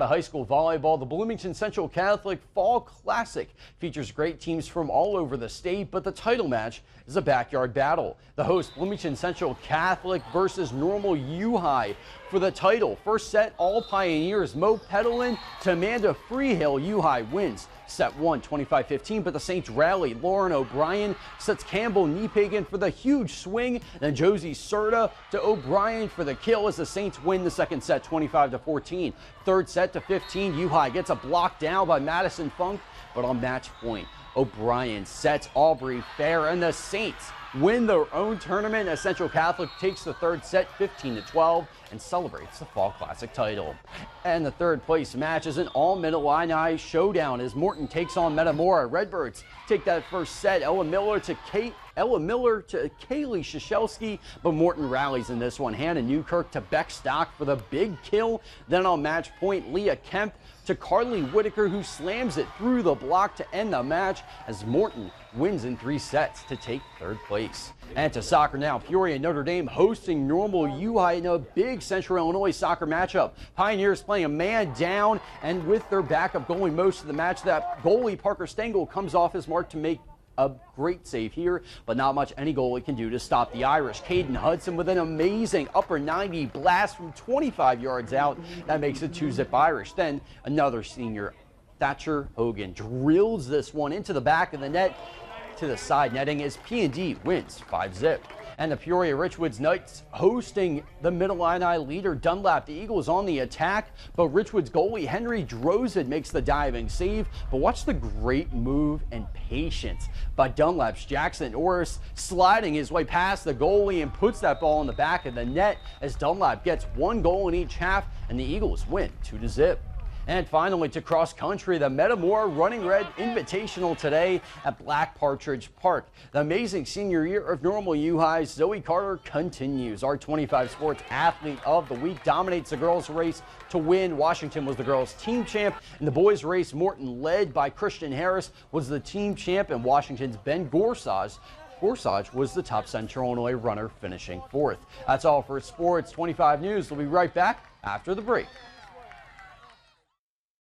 The high school volleyball, the Bloomington Central Catholic Fall Classic features great teams from all over the state, but the title match is a backyard battle. The host Bloomington Central Catholic versus Normal U High for the title. First set, all Pioneers. Mo Petalin to Amanda Freehill. U High wins set 1, 25-15, but the Saints rally. Lauren O'Brien sets Campbell Niepagan for the huge swing. Then Josie Serta to O'Brien for the kill as the Saints win the second set 25-14. Third set to 15. U High gets a block down by Madison Funk, but on match point, O'Brien sets Aubrey Fair, and the Saints win their own tournament as Central Catholic takes the third set 15-12 and celebrates the Fall Classic title. And the third place match is an all-Mid-Illini showdown as Morton takes on Metamora. Redbirds take that first set. Ella Miller to Kaylee Shashelski, but Morton rallies in this one. Hannah Newkirk to Beck Stock for the big kill. Then on match point, Leah Kemp to Carly Whitaker, who slams it through the block to end the match as Morton wins in 3 sets to take third place. And to soccer now, Peoria Notre Dame hosting Normal U High in a big Central Illinois soccer matchup. Pioneers playing a man down, and with their backup goalie most of the match, that goalie Parker Stengel comes off his mark to make a great save here, but not much any goalie can do to stop the Irish. Caden Hudson with an amazing upper 90 blast from 25 yards out. That makes it 2-zip Irish. Then another senior, Thatcher Hogan, drills this one into the back of the net to the side netting as P&D wins 5-zip. And the Peoria Richwoods Knights hosting the Mid-Illini leader Dunlap. The Eagles on the attack, but Richwoods goalie Henry Drozd makes the diving save. But watch the great move and patience by Dunlap's Jackson Orris, sliding his way past the goalie and puts that ball in the back of the net as Dunlap gets 1 goal in each half and the Eagles win 2-0. And finally to cross country, the Metamora Running Red Invitational today at Black Partridge Park. The amazing senior year of Normal U High, Zoe Carter, continues. Our 25 Sports Athlete of the Week dominates the girls' race to win. Washington was the girls' team champ. In the boys' race, Morton, led by Christian Harris, was the team champ, and Washington's Ben Gorsuch was the top Central Illinois runner, finishing 4th. That's all for Sports 25 News. We'll be right back after the break.